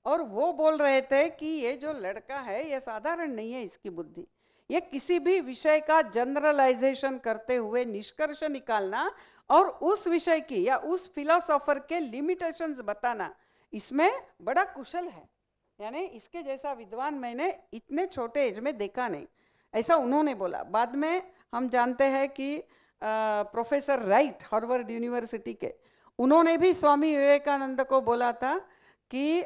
और वो बोल रहे थे कि ये जो लड़का है ये साधारण नहीं है, इसकी बुद्धि, ये किसी भी विषय का जनरलाइजेशन करते हुए निष्कर्ष निकालना और उस विषय की या उस फिलोसोफर के लिमिटेशंस बताना, इसमें बड़ा कुशल है, यानी इसके जैसा विद्वान मैंने इतने छोटे एज में देखा नहीं, ऐसा उन्होंने बोला। बाद में हम जानते हैं कि प्रोफेसर राइट हार्वर्ड यूनिवर्सिटी के, उन्होंने भी स्वामी विवेकानंद को बोला था कि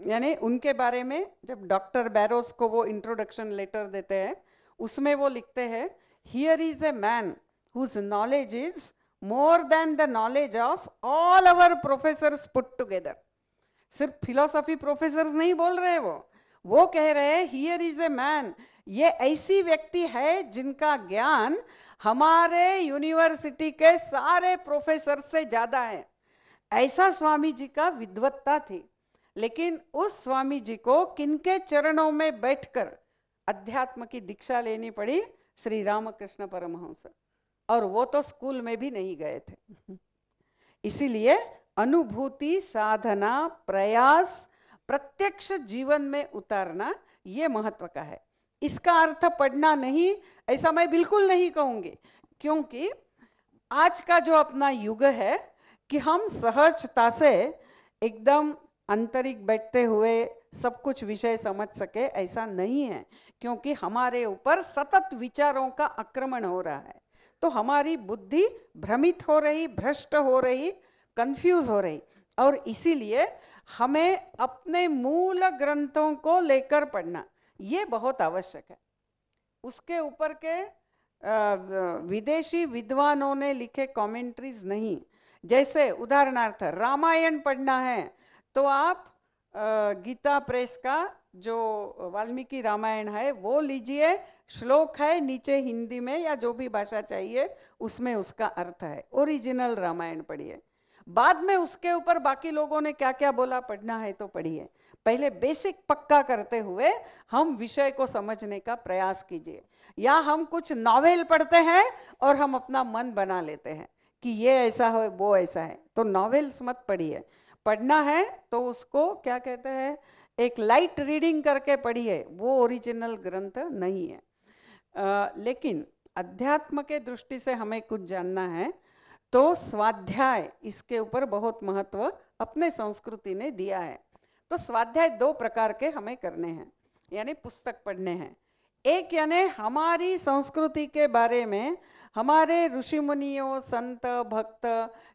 यानी उनके बारे में जब डॉक्टर बैरोस को वो इंट्रोडक्शन लेटर देते हैं, उसमें वो लिखते हैं, here is a man whose knowledge is more than the knowledge of all our professors put together. सिर्फ फिलोसॉफी प्रोफेसर्स नहीं बोल रहे, वो कह रहे हैं हियर इज ए मैन, ये ऐसी व्यक्ति है जिनका ज्ञान हमारे यूनिवर्सिटी के सारे प्रोफेसर से ज्यादा है। ऐसा स्वामी जी का विद्वत्ता थी। लेकिन उस स्वामी जी को किनके चरणों में बैठकर अध्यात्म की दीक्षा लेनी पड़ी? श्री रामकृष्ण परमहंस, और वो तो स्कूल में भी नहीं गए थे। इसीलिए अनुभूति, साधना, प्रयास, प्रत्यक्ष जीवन में उतारना ये महत्व का है। इसका अर्थ पढ़ना नहीं, ऐसा मैं बिल्कुल नहीं कहूँगी, क्योंकि आज का जो अपना युग है कि हम सहजता से एकदम आंतरिक बैठते हुए सब कुछ विषय समझ सके, ऐसा नहीं है, क्योंकि हमारे ऊपर सतत विचारों का आक्रमण हो रहा है, तो हमारी बुद्धि भ्रमित हो रही, भ्रष्ट हो रही, कंफ्यूज हो रही, और इसीलिए हमें अपने मूल ग्रंथों को लेकर पढ़ना ये बहुत आवश्यक है। उसके ऊपर के विदेशी विद्वानों ने लिखे कमेंट्रीज नहीं। जैसे उदाहरणार्थ रामायण पढ़ना है तो आप गीता प्रेस का जो वाल्मीकि रामायण है वो लीजिए, श्लोक है नीचे हिंदी में या जो भी भाषा चाहिए उसमें उसका अर्थ है, ओरिजिनल रामायण पढ़िए। बाद में उसके ऊपर बाकी लोगों ने क्या क्या बोला, पढ़ना है तो पढ़िए। पहले बेसिक पक्का करते हुए हम विषय को समझने का प्रयास कीजिए। या हम कुछ नॉवेल पढ़ते हैं और हम अपना मन बना लेते हैं कि ये ऐसा है वो ऐसा है, तो नॉवेल्स मत पढ़िए। पढ़ना है तो उसको क्या कहते हैं, एक लाइट रीडिंग करके पढ़िए, वो ओरिजिनल ग्रंथ नहीं है। लेकिन अध्यात्म के दृष्टि से हमें कुछ जानना है तो स्वाध्याय, इसके ऊपर बहुत महत्व अपने संस्कृति ने दिया है। तो स्वाध्याय 2 प्रकार के हमें करने हैं, यानी पुस्तक पढ़ने हैं। एक यानी हमारी संस्कृति के बारे में, हमारे ऋषि मुनियों, संत, भक्त,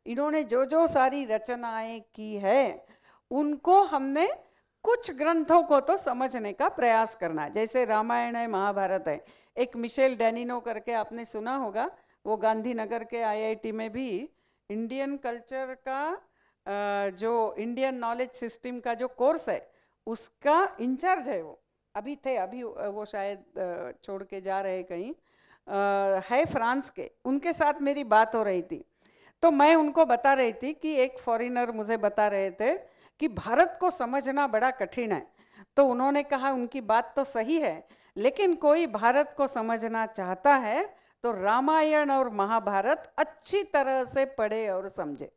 इन्होंने जो जो सारी रचनाएं की है, उनको हमने कुछ ग्रंथों को तो समझने का प्रयास करना। जैसे रामायण है, महाभारत है। एक मिशेल डेनिनो करके आपने सुना होगा, वो गांधीनगर के आईआईटी में भी इंडियन कल्चर का जो इंडियन नॉलेज सिस्टम का जो कोर्स है उसका इंचार्ज है। वो अभी थे, अभी वो शायद छोड़ के जा रहे कहीं, है फ्रांस के। उनके साथ मेरी बात हो रही थी, तो मैं उनको बता रही थी कि एक फॉरेनर मुझे बता रहे थे कि भारत को समझना बड़ा कठिन है। तो उन्होंने कहा उनकी बात तो सही है, लेकिन कोई भारत को समझना चाहता है तो रामायण और महाभारत अच्छी तरह से पढ़े और समझे,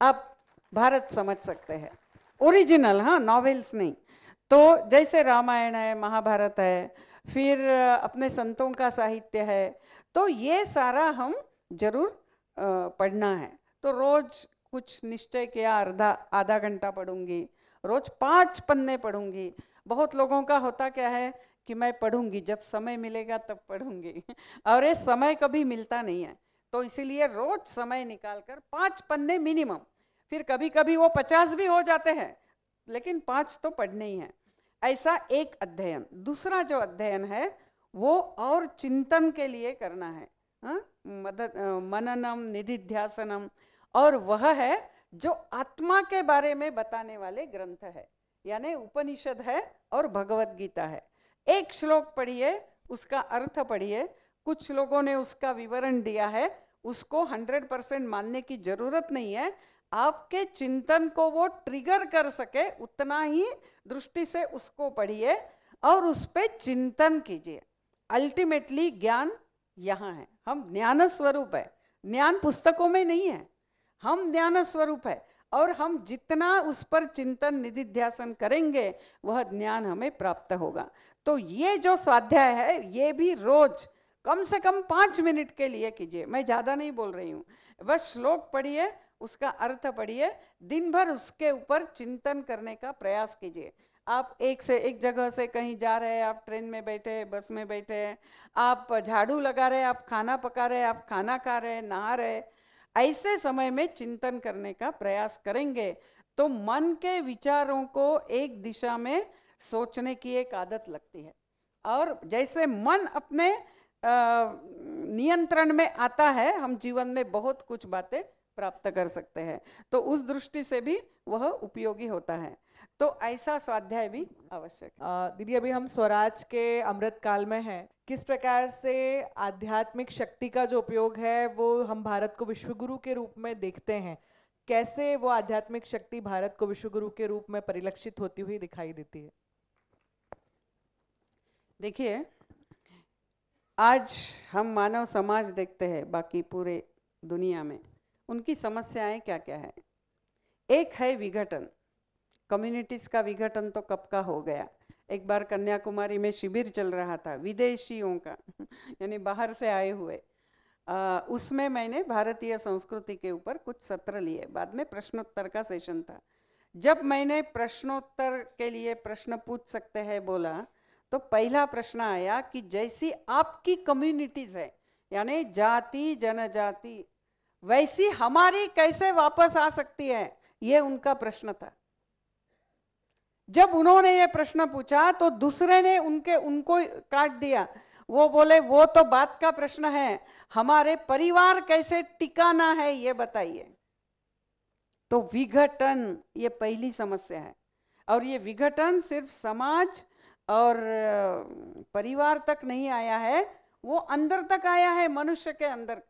आप भारत समझ सकते हैं। ओरिजिनल, हाँ, नॉवेल्स नहीं। तो जैसे रामायण है, महाभारत है, फिर अपने संतों का साहित्य है, तो ये सारा हम जरूर पढ़ना है। तो रोज कुछ निश्चय किया, आधा घंटा पढ़ूंगी, रोज 5 पन्ने पढ़ूंगी। बहुत लोगों का होता क्या है कि मैं पढ़ूंगी, जब समय मिलेगा तब पढ़ूंगी और ये समय कभी मिलता नहीं है। तो इसीलिए रोज समय निकालकर 5 पन्ने मिनिमम, फिर कभी कभी वो 50 भी हो जाते हैं, लेकिन 5 तो पढ़ने ही है। ऐसा एक अध्ययन। दूसरा जो अध्ययन है वो और चिंतन के लिए करना है, मननम निधिध्यासनम, और वह है जो आत्मा के बारे में बताने वाले ग्रंथ है, यानी उपनिषद है और भगवत गीता है। एक श्लोक पढ़िए, उसका अर्थ पढ़िए। कुछ लोगों ने उसका विवरण दिया है, उसको 100% मानने की जरूरत नहीं है। आपके चिंतन को वो ट्रिगर कर सके उतना ही दृष्टि से उसको पढ़िए और उस पर चिंतन कीजिए। अल्टीमेटली ज्ञान यहाँ है, हम ज्ञान स्वरूप है, ज्ञान पुस्तकों में नहीं है, हम ज्ञान स्वरूप है। और हम जितना उस पर चिंतन निधिध्यासन करेंगे वह ज्ञान हमें प्राप्त होगा। तो ये जो स्वाध्याय है ये भी रोज कम से कम 5 मिनट के लिए कीजिए। मैं ज़्यादा नहीं बोल रही हूँ, बस श्लोक पढ़िए, उसका अर्थ पढ़िए, दिन भर उसके ऊपर चिंतन करने का प्रयास कीजिए। आप एक से एक जगह से कहीं जा रहे हैं, आप ट्रेन में बैठे हैं, बस में बैठे हैं, आप झाड़ू लगा रहे हैं, आप खाना पका रहे हैं, आप खाना खा रहे हैं, नहा रहे हैं, ऐसे समय में चिंतन करने का प्रयास करेंगे तो मन के विचारों को एक दिशा में सोचने की एक आदत लगती है। और जैसे मन अपने नियंत्रण में आता है, हम जीवन में बहुत कुछ बातें प्राप्त कर सकते हैं। तो उस दृष्टि से भी वह उपयोगी होता है। तो ऐसा स्वाध्याय भी आवश्यक है। दीदी, अभी हम स्वराज के अमृत काल में हैं। किस प्रकार से आध्यात्मिक शक्ति का जो उपयोग है वो हम भारत को विश्वगुरु के रूप में देखते हैं, कैसे वो आध्यात्मिक शक्ति भारत को विश्वगुरु के रूप में परिलक्षित होती हुई दिखाई देती है? देखिए, आज हम मानव समाज देखते हैं, बाकी पूरे दुनिया में उनकी समस्याएं क्या क्या है। एक है विघटन, कम्युनिटीज का विघटन तो कब का हो गया। एक बार कन्याकुमारी में शिविर चल रहा था विदेशियों का यानी बाहर से आए हुए, उसमें मैंने भारतीय संस्कृति के ऊपर कुछ सत्र लिए, बाद में प्रश्नोत्तर का सेशन था। जब मैंने प्रश्नोत्तर के लिए प्रश्न पूछ सकते हैं बोला, तो पहला प्रश्न आया कि जैसी आपकी कम्युनिटीज है, यानी जाति जनजाति, वैसी हमारी कैसे वापस आ सकती है, ये उनका प्रश्न था। जब उन्होंने ये प्रश्न पूछा तो दूसरे ने उनको काट दिया। वो बोले वो तो बात का प्रश्न है, हमारे परिवार कैसे टिकाना है ये बताइए। तो विघटन ये पहली समस्या है। और ये विघटन सिर्फ समाज और परिवार तक नहीं आया है, वो अंदर तक आया है, मनुष्य के अंदर।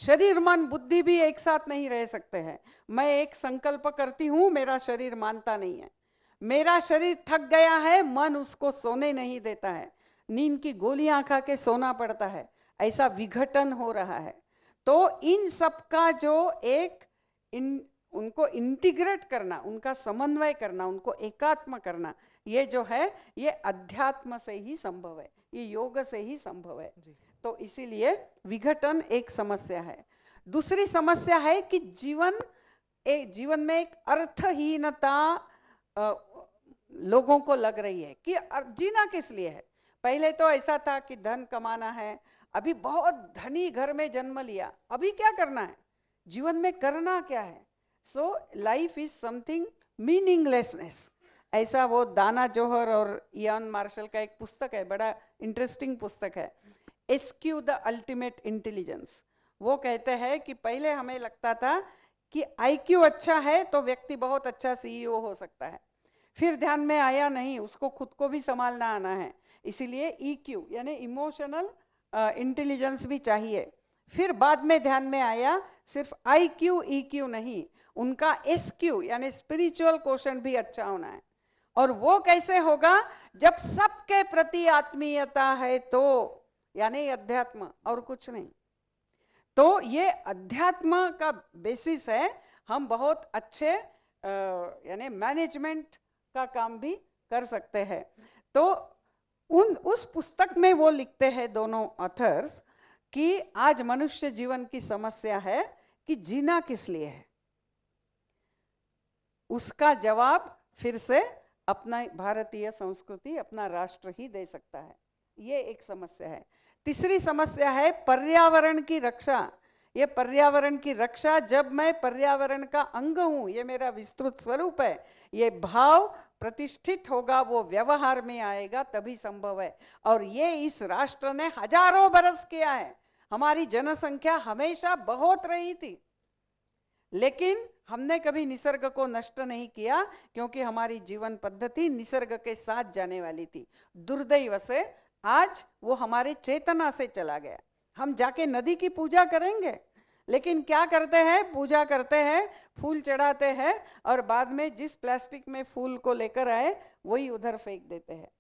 शरीर मन बुद्धि भी एक साथ नहीं रह सकते हैं। मैं एक संकल्प करती हूँ, मेरा शरीर मानता नहीं है, मेरा शरीर थक गया है, मन उसको सोने नहीं देता है, नींद की गोलियां खा के सोना पड़ता है, ऐसा विघटन हो रहा है। तो इन सब का जो एक उनको इंटीग्रेट करना, उनका समन्वय करना, उनको एकात्म करना, ये जो है ये अध्यात्म से ही संभव है, ये योग से ही संभव है। तो इसीलिए विघटन एक समस्या है। दूसरी समस्या है कि जीवन में एक अर्थहीनता लोगों को लग रही है कि जीना किस लिए है। पहले तो ऐसा था कि धन कमाना है, अभी बहुत धनी घर में जन्म लिया, अभी क्या करना है, जीवन में करना क्या है। So life is something meaninglessness, ऐसा वो दाना जोहर और इयान मार्शल का एक पुस्तक है, बड़ा इंटरेस्टिंग पुस्तक है, एस्क्यू द अल्टीमेट इंटेलिजेंस। वो कहते हैं कि पहले हमें लगता था कि आईक्यू अच्छा है तो व्यक्ति बहुत अच्छा सीईओ हो सकता है, फिर ध्यान में आया नहीं, उसको खुद को भी संभालना आना है, इसीलिए ईक्यू यानी इमोशनल इंटेलिजेंस भी चाहिए। फिर बाद में ध्यान में आया सिर्फ आईक्यू ईक्यू नहीं, उनका एसक्यू यानी स्पिरिचुअल क्वोशंट भी अच्छा होना है। और वो कैसे होगा, जब सबके प्रति आत्मीयता है तो, यानी अध्यात्म और कुछ नहीं। तो ये अध्यात्म का बेसिस है, हम बहुत अच्छे यानी मैनेजमेंट का काम भी कर सकते हैं। तो उस पुस्तक में वो लिखते हैं दोनों ऑथर्स कि आज मनुष्य जीवन की समस्या है कि जीना किस लिए है। उसका जवाब फिर से अपना भारतीय संस्कृति, अपना राष्ट्र ही दे सकता है, ये एक समस्या है। तीसरी समस्या है पर्यावरण की रक्षा। ये पर्यावरण की रक्षा, जब मैं पर्यावरण का अंग हूं, ये मेरा विस्तृत स्वरूप है, ये भाव प्रतिष्ठित होगा, वो व्यवहार में आएगा तभी संभव है। और ये इस राष्ट्र ने हजारों बरस किया है। हमारी जनसंख्या हमेशा बहुत रही थी, लेकिन हमने कभी निसर्ग को नष्ट नहीं किया, क्योंकि हमारी जीवन पद्धति निसर्ग के साथ जाने वाली थी। दुर्दैव से आज वो हमारे चेतना से चला गया। हम जाके नदी की पूजा करेंगे, लेकिन क्या करते हैं, पूजा करते हैं, फूल चढ़ाते हैं, और बाद में जिस प्लास्टिक में फूल को लेकर आए वही उधर फेंक देते हैं।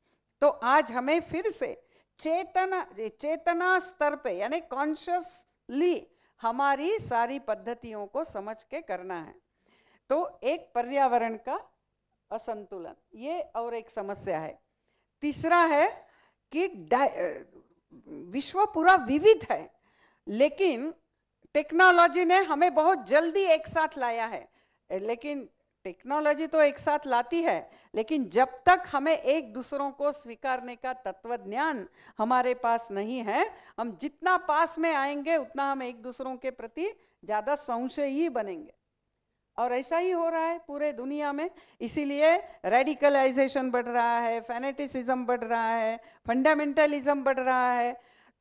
तो आज हमें फिर से चेतना स्तर पे यानी कॉन्शियसली हमारी सारी पद्धतियों को समझ के करना है। तो एक पर्यावरण का असंतुलन, ये और एक समस्या है। तीसरा है कि विश्व पूरा विविध है, लेकिन टेक्नोलॉजी ने हमें बहुत जल्दी एक साथ लाया है। लेकिन टेक्नोलॉजी तो एक साथ लाती है, लेकिन जब तक हमें एक दूसरों को स्वीकारने का तत्व ज्ञान हमारे पास नहीं है, हम जितना पास में आएंगे उतना हम एक दूसरों के प्रति ज़्यादा संशयी बनेंगे। और ऐसा ही हो रहा है पूरे दुनिया में। इसीलिए रेडिकलाइजेशन बढ़ रहा है, फैनेटिसिज्म बढ़ रहा है, फंडामेंटलिज्म बढ़ रहा है।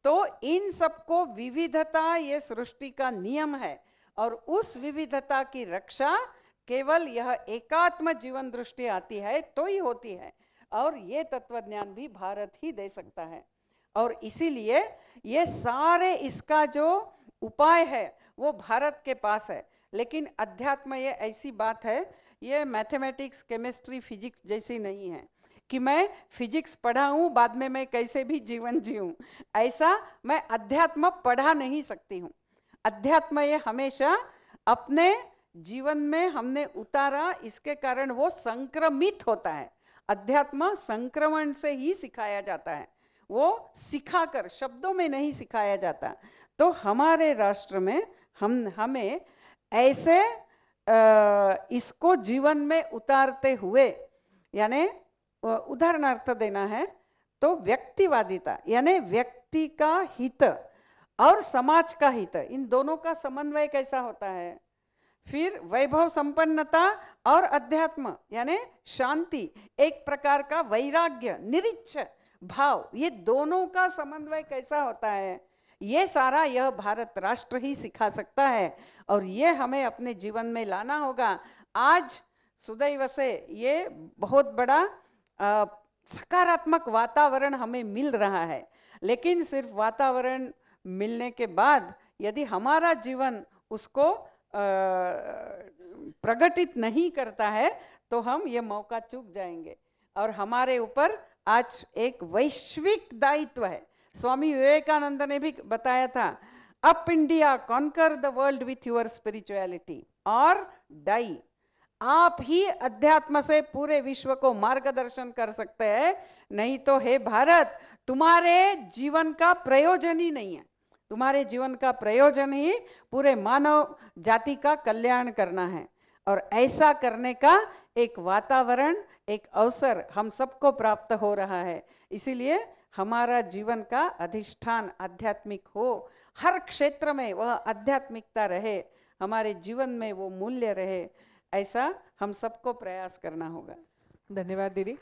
तो इन सबको विविधता ये सृष्टि का नियम है, और उस विविधता की रक्षा केवल यह एकात्म जीवन दृष्टि आती है तो ही होती है, और ये तत्वज्ञान भी भारत ही दे सकता है। और इसीलिए ये सारे इसका जो उपाय है वो भारत के पास है। लेकिन अध्यात्म ये ऐसी बात है, ये मैथमेटिक्स, केमिस्ट्री, फिजिक्स जैसी नहीं है कि मैं फिजिक्स पढ़ा हूँ बाद में मैं कैसे भी जीवन जीऊँ, ऐसा मैं अध्यात्म पढ़ा नहीं सकती हूँ। अध्यात्म ये हमेशा अपने जीवन में हमने उतारा, इसके कारण वो संक्रमित होता है। अध्यात्म संक्रमण से ही सिखाया जाता है, वो सिखाकर, शब्दों में नहीं सिखाया जाता। तो हमारे राष्ट्र में हमें ऐसे इसको जीवन में उतारते हुए, यानी उदाहरणार्थ देना है तो व्यक्तिवादिता यानी व्यक्ति का हित और समाज का हित, इन दोनों का समन्वय कैसा होता है। फिर वैभव संपन्नता और अध्यात्म यानी शांति, एक प्रकार का वैराग्य, निरीच्छ भाव, ये दोनों का समन्वय कैसा होता है, ये सारा यह भारत राष्ट्र ही सिखा सकता है। और ये हमें अपने जीवन में लाना होगा। आज सुदैव से ये बहुत बड़ा सकारात्मक वातावरण हमें मिल रहा है, लेकिन सिर्फ वातावरण मिलने के बाद यदि हमारा जीवन उसको प्रकटित नहीं करता है तो हम ये मौका चूक जाएंगे। और हमारे ऊपर आज एक वैश्विक दायित्व है। स्वामी विवेकानंद ने भी बताया था, up India, conquer the world with your spirituality और डाई। आप ही अध्यात्म से पूरे विश्व को मार्गदर्शन कर सकते हैं, नहीं तो हे भारत, तुम्हारे जीवन का प्रयोजन ही नहीं है। तुम्हारे जीवन का प्रयोजन ही पूरे मानव जाति का कल्याण करना है। और ऐसा करने का एक वातावरण, एक अवसर हम सबको प्राप्त हो रहा है। इसीलिए हमारा जीवन का अधिष्ठान आध्यात्मिक हो, हर क्षेत्र में वह आध्यात्मिकता रहे, हमारे जीवन में वो मूल्य रहे, ऐसा हम सबको प्रयास करना होगा। धन्यवाद दीदी।